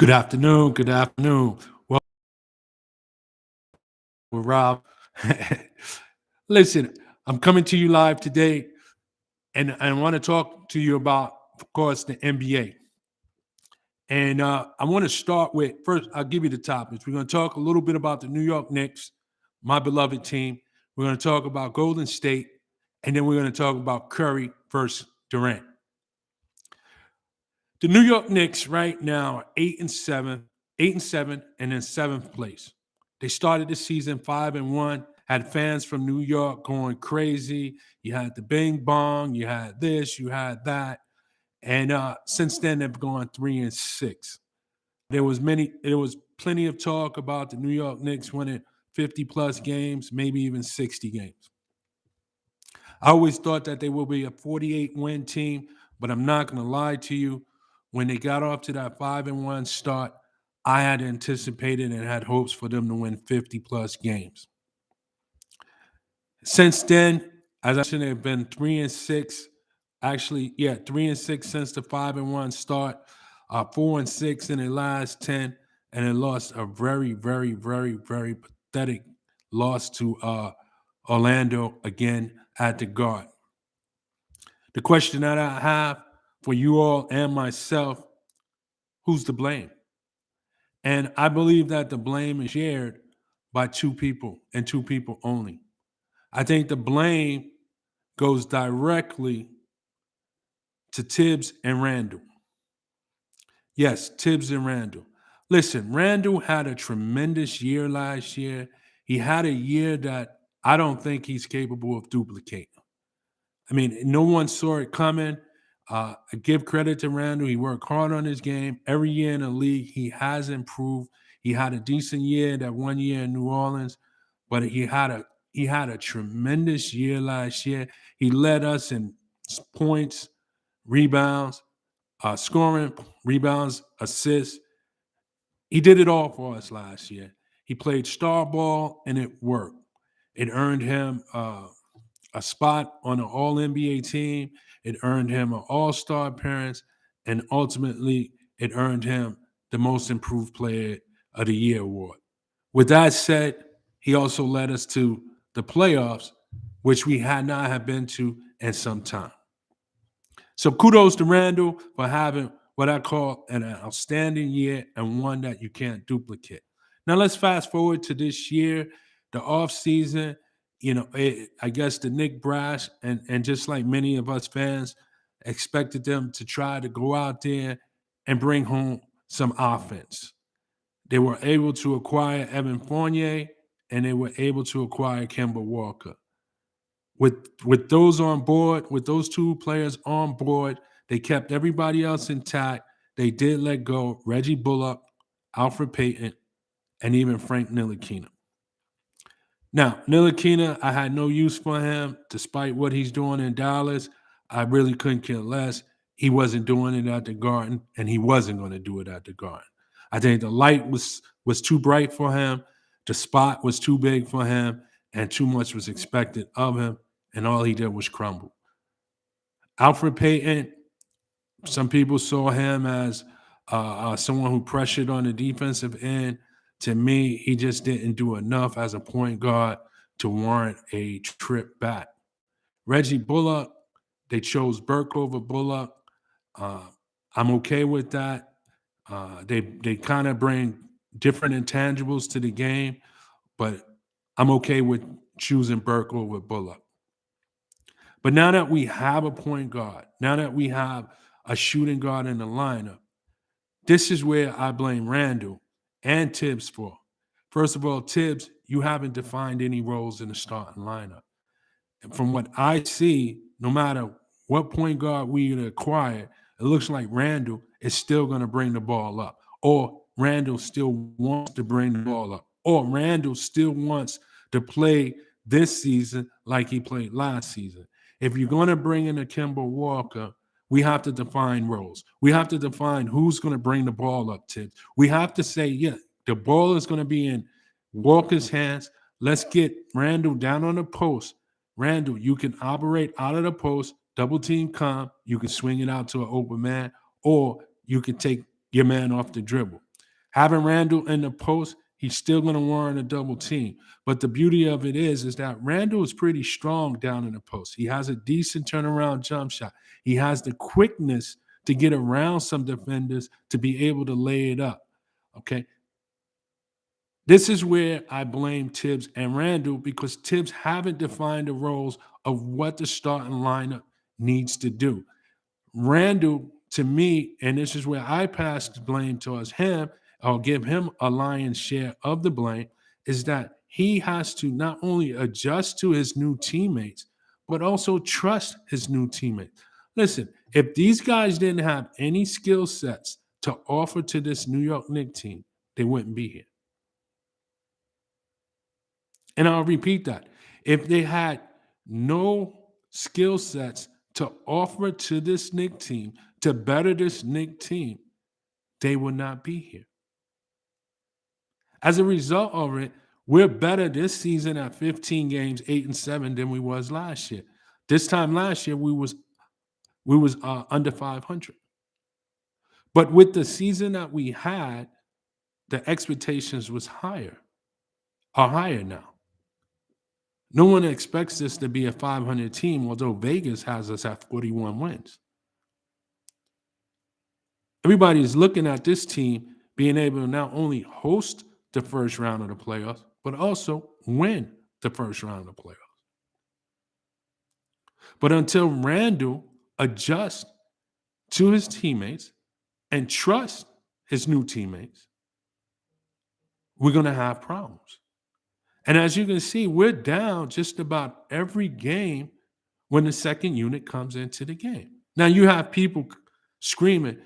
Good afternoon. Good afternoon. Well, Rob. Listen, I'm coming to you live today, and I want to talk to you about, of course, the NBA. And I want to start with first. I'll give you the topics. We're going to talk a little bit about the New York Knicks, my beloved team. We're going to talk about Golden State, and then we're going to talk about Curry versus Durant. The New York Knicks right now are 8-7, 8-7, and in seventh place. They started the season 5-1, had fans from New York going crazy. You had the Bing Bong, you had this, you had that. And since then they've gone 3-6. There was plenty of talk about the New York Knicks winning 50 plus games, maybe even 60 games. I always thought that they would be a 48 win team, but I'm not going to lie to you. When they got off to that 5-1 start, I had anticipated and had hopes for them to win 50 plus games. Since then, as I said, they've been 3-6. Actually, yeah, 3-6 since the 5-1 start, 4-6 in the last 10, and they lost a very, very, very, very pathetic loss to Orlando again at the Guard. The question that I have for you all and myself, who's to blame? And I believe that the blame is shared by two people and two people only. I think the blame goes directly to Tibbs and Randall. Yes, Tibbs and Randall. Listen, Randall had a tremendous year last year. He had a year that I don't think he's capable of duplicating. I mean, no one saw it coming. I give credit to Randall. He worked hard on his game. Every year in the league, he has improved. He had a decent year that one year in New Orleans, but he had a tremendous year last year. He led us in points, rebounds, scoring, rebounds, assists. He did it all for us last year. He played star ball, and it worked. It earned him a spot on an All NBA team. It earned him an All Star appearance, and ultimately, it earned him the Most Improved Player of the Year award. With that said, he also led us to the playoffs, which we had not have been to in some time. So kudos to Randall for having what I call an outstanding year and one that you can't duplicate. Now let's fast forward to this year, the off season. I guess the Nick Brash and just like many of us fans expected them to try to go out there and bring home some offense. They were able to acquire Evan Fournier and they were able to acquire Kemba Walker. With those on board, with those two players on board, they kept everybody else intact. They did let go Reggie Bullock, Alfred Payton, and even Frank Ntilikina. Now, Ntilikina, I had no use for him, despite what he's doing in Dallas. I really couldn't care less. He wasn't doing it at the Garden, and he wasn't going to do it at the Garden. I think the light was too bright for him, the spot was too big for him, and too much was expected of him, and all he did was crumble. Alfred Payton, some people saw him as someone who pressured on the defensive end. To me, he just didn't do enough as a point guard to warrant a trip back. Reggie Bullock, they chose Burke over Bullock. Uh, I'm okay with that. They kind of bring different intangibles to the game, but I'm okay with choosing Burke over Bullock. But now that we have a point guard, now that we have a shooting guard in the lineup, this is where I blame Randall and Tibbs for. First of all, Tibbs, you haven't defined any roles in the starting lineup. And from what I see, no matter what point guard we acquire, it looks like Randall is still going to bring the ball up, or Randall still wants to bring the ball up, or Randall still wants to play this season like he played last season. If you're going to bring in a Kemba Walker, we have to define roles. We have to define who's going to bring the ball up, Tibbs. We have to say, yeah, the ball is going to be in Walker's hands. Let's get Randall down on the post. Randall, you can operate out of the post, double team come, you can swing it out to an open man, or you can take your man off the dribble. Having Randall in the post, he's still going to warrant a double team. But the beauty of it is that Randall is pretty strong down in the post. He has a decent turnaround jump shot. He has the quickness to get around some defenders to be able to lay it up. Okay. This is where I blame Tibbs and Randall because Tibbs haven't defined the roles of what the starting lineup needs to do. Randall, to me, and this is where I pass the blame towards him, or give him a lion's share of the blame, is that he has to not only adjust to his new teammates, but also trust his new teammates. Listen, if these guys didn't have any skill sets to offer to this New York Knicks team, they wouldn't be here. And I'll repeat that. If they had no skill sets to offer to this Knicks team to better this Knicks team, they would not be here. As a result of it, we're better this season at 15 games, 8-7 than we was last year. This time last year, we was under 500. But with the season that we had, the expectations was are higher now. No one expects this to be a 500 team, although Vegas has us at 41 wins. Everybody is looking at this team being able to not only host the first round of the playoffs, but also win the first round of the playoffs. But until Randall adjusts to his teammates and trusts his new teammates, we're going to have problems. And as you can see, we're down just about every game when the second unit comes into the game. Now you have people screaming,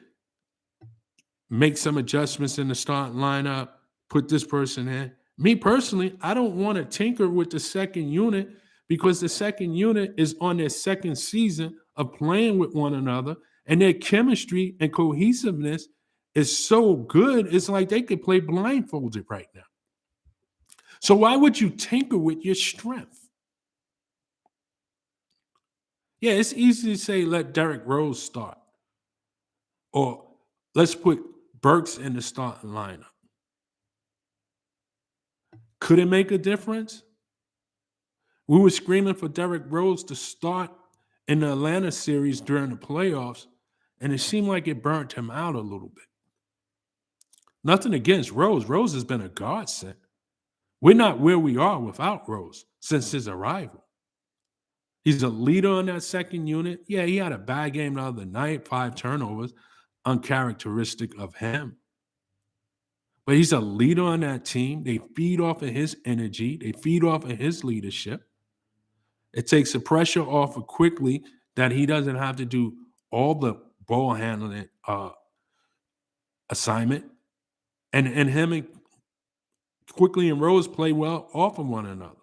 make some adjustments in the starting lineup, put this person in. Me personally, I don't want to tinker with the second unit because the second unit is on their second season of playing with one another, and their chemistry and cohesiveness is so good, it's like they could play blindfolded right now. So why would you tinker with your strength? Yeah, it's easy to say let Derrick Rose start, or let's put Burks in the starting lineup. Could it make a difference? We were screaming for Derrick Rose to start in the Atlanta series during the playoffs, and it seemed like it burnt him out a little bit. Nothing against Rose. Rose has been a godsend. We're not where we are without Rose since his arrival. He's a leader on that second unit. Yeah, he had a bad game the other night, 5 turnovers, uncharacteristic of him. But he's a leader on that team. They feed off of his energy. They feed off of his leadership. It takes the pressure off of quickly that he doesn't have to do all the ball handling assignment. And him and Quickly and Rose play well off of one another.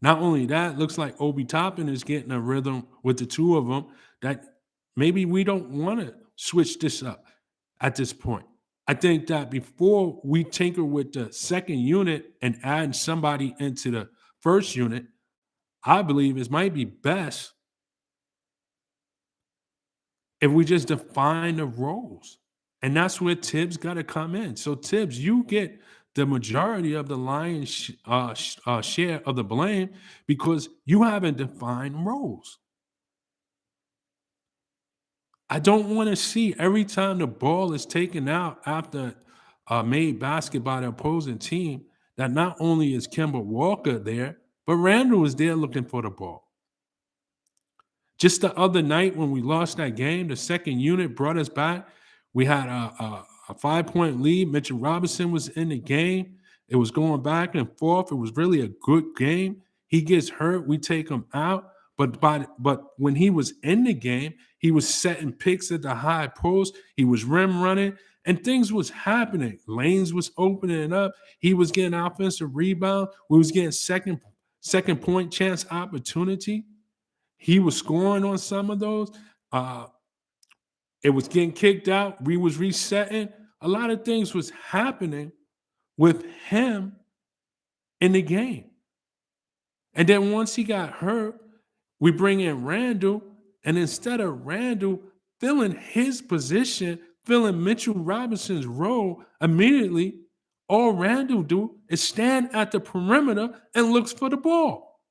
Not only that, looks like Obi Toppin is getting a rhythm with the two of them that maybe we don't want to switch this up at this point. I think that before we tinker with the second unit and add somebody into the first unit, I believe it might be best if we just define the roles. And that's where Tibbs got to come in. So, Tibbs, you get the majority of the share of the blame because you haven't defined roles. I don't want to see every time the ball is taken out after a made basket by the opposing team that not only is Kemba Walker there, but Randall is there looking for the ball. Just the other night when we lost that game, the second unit brought us back. We had a 5-point lead. Mitchell Robinson was in the game. It was going back and forth. It was really a good game. He gets hurt. We take him out. But when he was in the game, he was setting picks at the high post. He was rim running, and things was happening. Lanes was opening up. He was getting offensive rebound. We was getting second point chance opportunity. He was scoring on some of those. It was getting kicked out. We was resetting. A lot of things was happening with him in the game. And then once he got hurt, we bring in Randall, and instead of Randall filling his position filling Mitchell Robinson's role immediately, all Randall do is stand at the perimeter and looks for the ball.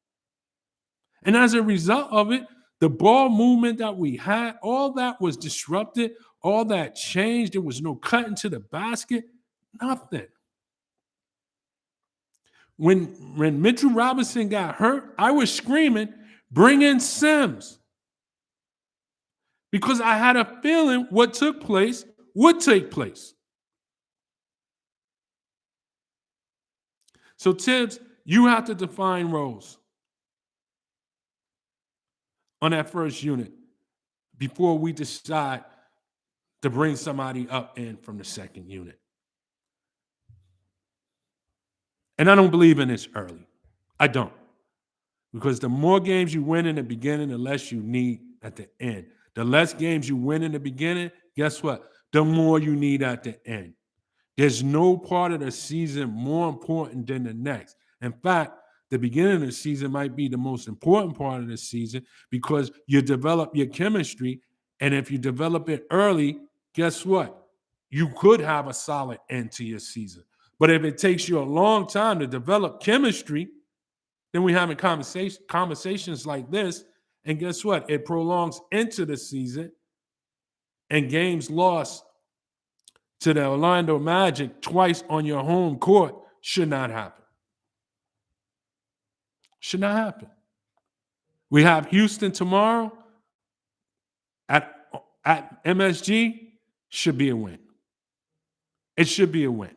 And as a result of it, the ball movement that we had, all that was disrupted, all that changed. There was no cutting to the basket, nothing. When Mitchell Robinson got hurt, I was screaming, bring in Sims. Because I had a feeling what took place would take place. So, Tibbs, you have to define roles on that first unit before we decide to bring somebody up in from the second unit. And I don't believe in this early. I don't. Because the more games you win in the beginning, the less you need at the end. The less games you win in the beginning, guess what? The more you need at the end. There's no part of the season more important than the next. In fact, the beginning of the season might be the most important part of the season because you develop your chemistry. And if you develop it early, guess what? You could have a solid end to your season. But if it takes you a long time to develop chemistry, then we're having conversations like this. And guess what? It prolongs into the season and games lost to the Orlando Magic twice on your home court should not happen. Should not happen. We have Houston tomorrow at MSG. Should be a win. It should be a win.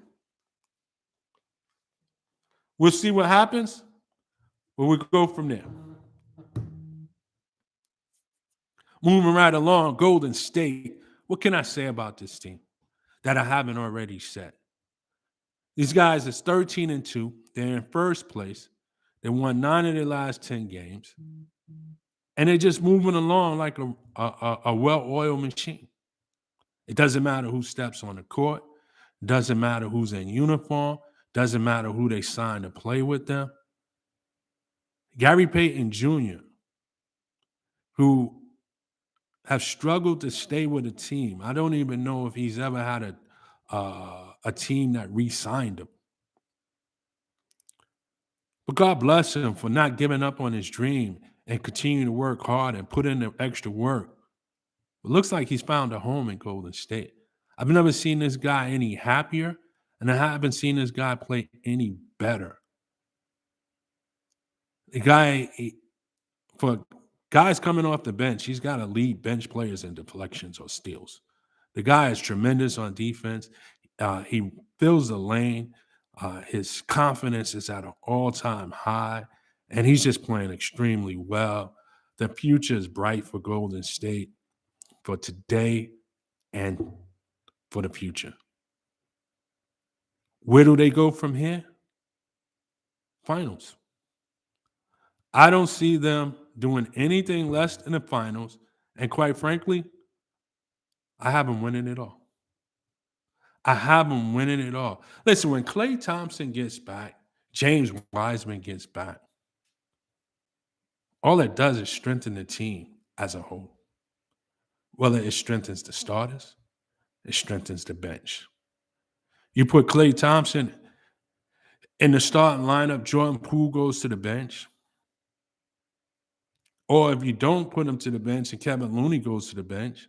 We'll see what happens, but we'll go from there. Moving right along, Golden State. What can I say about this team that I haven't already said? These guys is 13-2. They're in first place. They won 9 of their last 10 games. And they're just moving along like a well-oiled machine. It doesn't matter who steps on the court. Doesn't matter who's in uniform. Doesn't matter who they sign to play with them. Gary Payton Jr., who have struggled to stay with a team. I don't even know if he's ever had a team that re-signed him. But God bless him for not giving up on his dream and continuing to work hard and put in the extra work. It looks like he's found a home in Golden State. I've never seen this guy any happier, and I haven't seen this guy play any better. The guy, for guys coming off the bench, he's got to lead bench players in deflections or steals. The guy is tremendous on defense. He fills the lane. His confidence is at an all-time high, and he's just playing extremely well. The future is bright for Golden State for today and for the future. Where do they go from here? Finals. I don't see them doing anything less than the finals, and quite frankly, I have them winning it all. I have them winning it all. Listen, when Klay Thompson gets back, James Wiseman gets back, all it does is strengthen the team as a whole. Whether it strengthens the starters, it strengthens the bench. You put Klay Thompson in the starting lineup, Jordan Poole goes to the bench. Or if you don't put him to the bench and Kevin Looney goes to the bench,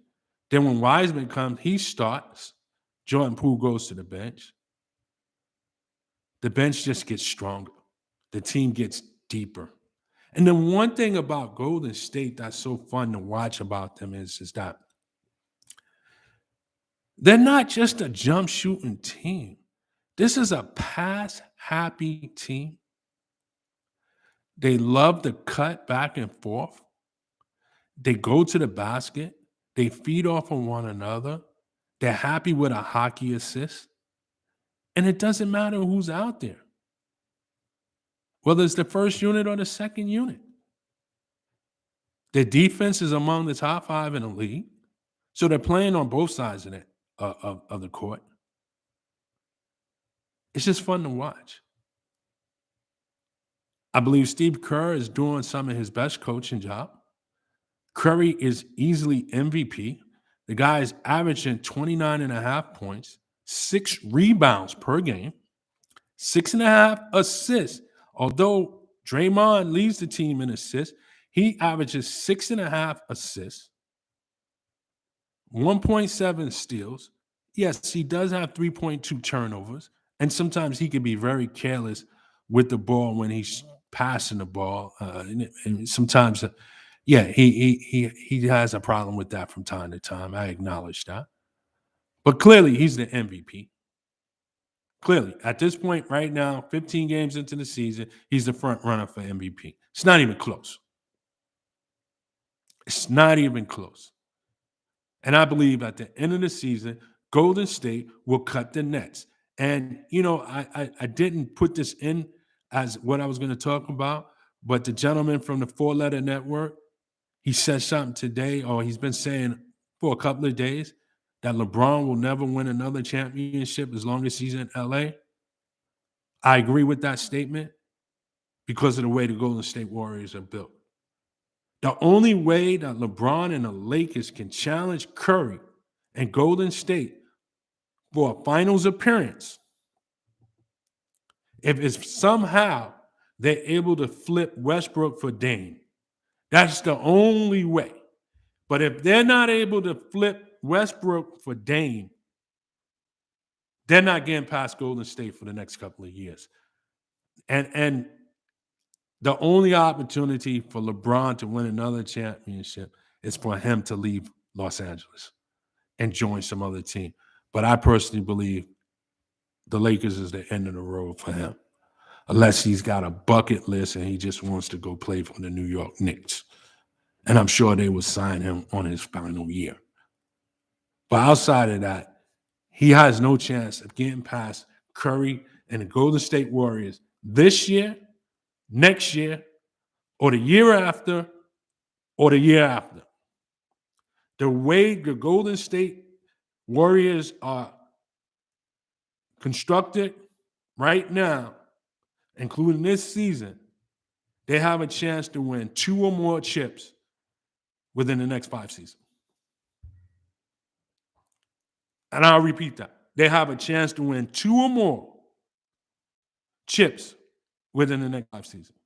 then when Wiseman comes, he starts. Jordan Poole goes to the bench. The bench just gets stronger. The team gets deeper. And the one thing about Golden State that's so fun to watch about them is that they're not just a jump shooting team. This is a pass happy team. They love to cut back and forth. They go to the basket. They feed off of one another. They're happy with a hockey assist. And it doesn't matter who's out there, whether it's the first unit or the second unit. Their defense is among the top 5 in the league. So they're playing on both sides of the court. It's just fun to watch. I believe Steve Kerr is doing some of his best coaching job. Curry is easily MVP. The guy is averaging 29 and a half points, 6 rebounds per game, 6.5 assists. Although Draymond leads the team in assists, he averages 6.5 assists, 1.7 steals. Yes, he does have 3.2 turnovers, and sometimes he can be very careless with the ball when he's passing the ball. And sometimes, yeah, he has a problem with that from time to time. I acknowledge that, but clearly he's the MVP. Clearly, at this point, right now, 15 games into the season, he's the front runner for MVP. It's not even close. It's not even close. And I believe at the end of the season, Golden State will cut the nets. And I didn't put this in as what I was going to talk about, but the gentleman from the Four Letter Network, he said something today, or he's been saying for a couple of days, that LeBron will never win another championship as long as he's in LA. I agree with that statement because of the way the Golden State Warriors are built. The only way that LeBron and the Lakers can challenge Curry and Golden State for a finals appearance if somehow they're able to flip Westbrook for Dame. That's the only way. But if they're not able to flip Westbrook for Dame, they're not getting past Golden State for the next couple of years. And the only opportunity for LeBron to win another championship is for him to leave Los Angeles and join some other team. But I personally believe the Lakers is the end of the road for him, unless he's got a bucket list and he just wants to go play for the New York Knicks. And I'm sure they will sign him on his final year. But outside of that, he has no chance of getting past Curry and the Golden State Warriors this year, next year, or the year after, or the year after. The way the Golden State Warriors are constructed right now, including this season, they have a chance to win 2 or more chips within the next 5 seasons. And I'll repeat that. They have a chance to win 2 or more chips within the next 5 seasons.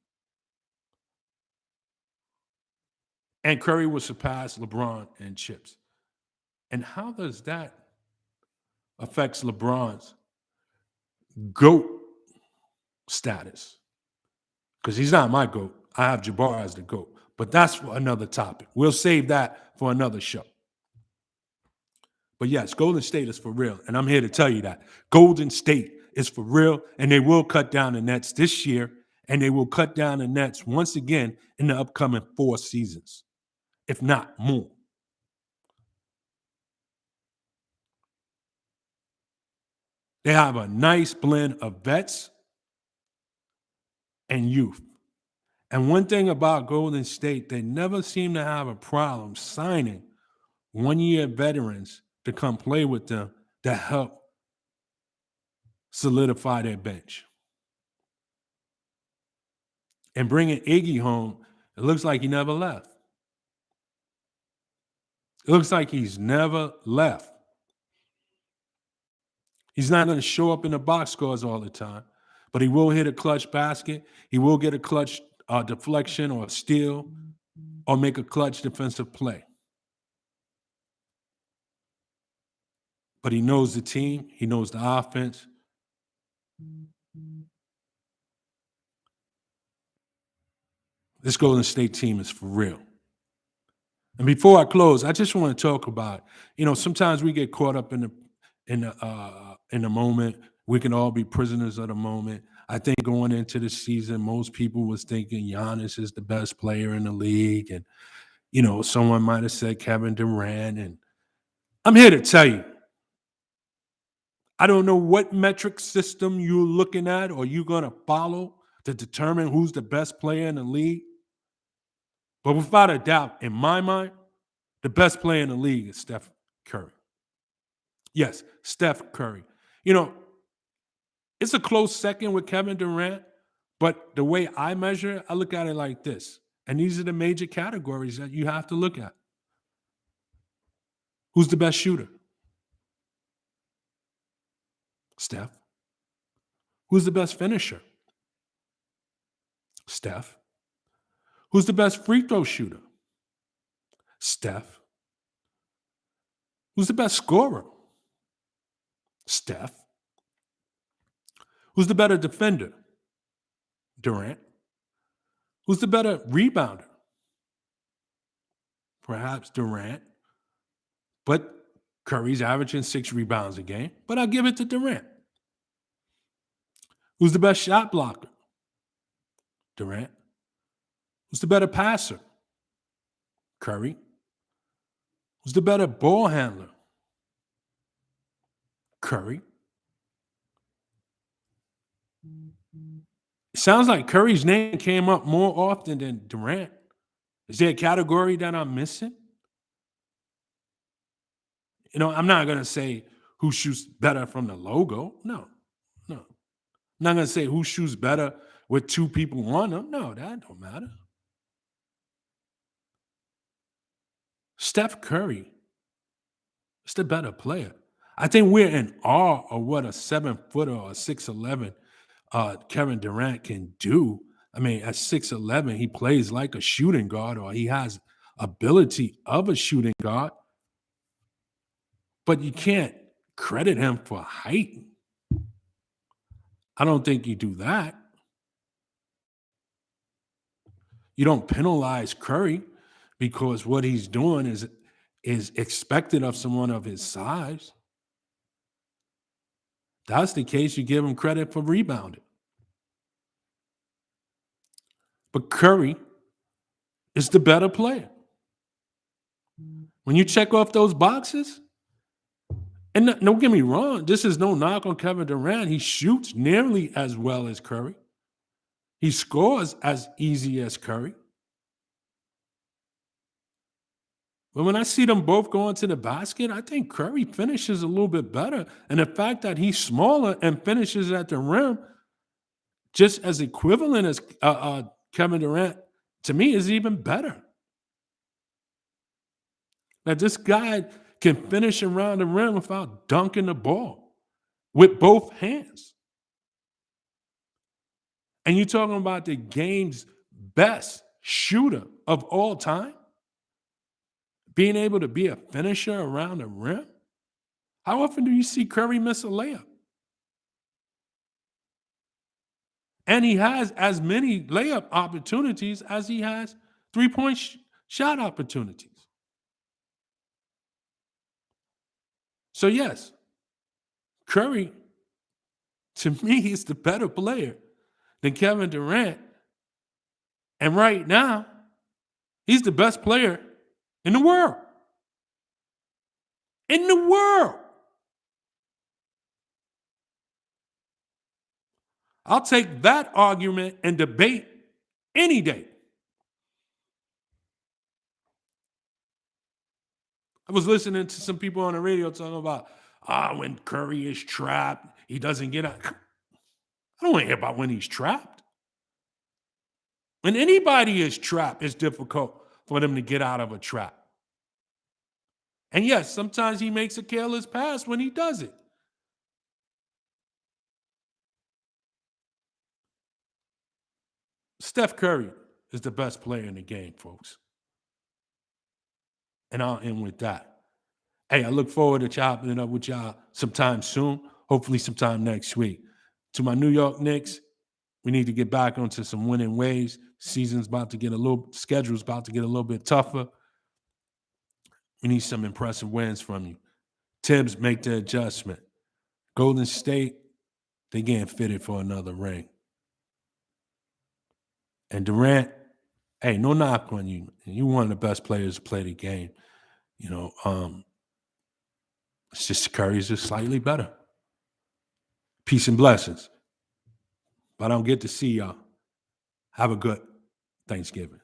And Curry will surpass LeBron in chips. And how does that affect LeBron's GOAT status? Because he's not my GOAT. I have Jabbar as the GOAT. But that's for another topic. We'll save that for another show. But yes, Golden State is for real. And I'm here to tell you that. Golden State is for real. And they will cut down the nets this year. And they will cut down the nets once again in the upcoming 4 seasons, if not more. They have a nice blend of vets and youth. And one thing about Golden State, they never seem to have a problem signing one-year veterans to come play with them to help solidify their bench. And bringing Iggy home, it looks like he never left. It looks like he's never left. He's not going to show up in the box scores all the time, but he will hit a clutch basket. He will get a clutch deflection or a steal or make a clutch defensive play. But he knows the team. He knows the offense. This Golden State team is for real. And before I close, I just want to talk about, sometimes we get caught up in the moment. We can all be prisoners of the moment. I think going into the season, most people was thinking Giannis is the best player in the league. And, someone might have said Kevin Durant. And I'm here to tell you, I don't know what metric system you're looking at or you're going to follow to determine who's the best player in the league. But without a doubt, in my mind, the best player in the league is Steph Curry. Yes, Steph Curry. It's a close second with Kevin Durant, but the way I measure it, I look at it like this. And these are the major categories that you have to look at. Who's the best shooter? Steph. Who's the best finisher? Steph. Who's the best free throw shooter? Steph. Who's the best scorer? Steph. Who's the better defender? Durant. Who's the better rebounder? Perhaps Durant. But Curry's averaging 6 rebounds a game. But I'll give it to Durant. Who's the best shot blocker? Durant. Who's the better passer? Curry. Who's the better ball handler? Curry. It sounds like Curry's name came up more often than Durant. Is there a category that I'm missing? I'm not going to say who shoots better from the logo. No, no. I'm not going to say who shoots better with 2 people on them. No, that don't matter. Steph Curry is the better player. I think we're in awe of what a 7-footer or a 6'11" Kevin Durant can do. I mean, at 6'11", he plays like a shooting guard, or he has ability of a shooting guard. But you can't credit him for height. I don't think you do that. You don't penalize Curry because what he's doing is expected of someone of his size. That's the case, you give him credit for rebounding. But Curry is the better player. When you check off those boxes, and don't get me wrong, this is no knock on Kevin Durant. He shoots nearly as well as Curry. He scores as easy as Curry. But when I see them both going to the basket, I think Curry finishes a little bit better. And the fact that he's smaller and finishes at the rim just as equivalent as Kevin Durant, to me, is even better. That this guy can finish around the rim without dunking the ball with both hands. And you're talking about the game's best shooter of all time? Being able to be a finisher around the rim? How often do you see Curry miss a layup? And he has as many layup opportunities as he has three-point shot opportunities. So yes, Curry, to me, is the better player than Kevin Durant. And right now, he's the best player in the world. In the world. I'll take that argument and debate any day. I was listening to some people on the radio talking about, when Curry is trapped, he doesn't get out. I don't want to hear about when he's trapped. When anybody is trapped, it's difficult for them to get out of a trap. And yes, sometimes he makes a careless pass when he does it. Steph Curry is the best player in the game, folks. And I'll end with that. Hey, I look forward to chopping it up with y'all sometime soon, hopefully sometime next week. To my New York Knicks, we need to get back onto some winning ways. Schedule's about to get a little bit tougher. We need some impressive wins from you. Tibbs, make the adjustment. Golden State, they getting fitted for another ring. And Durant, hey, no knock on you. You're one of the best players to play the game. It's just Curry's just slightly better. Peace and blessings. But I don't get to see y'all. Have a good Thanksgiving.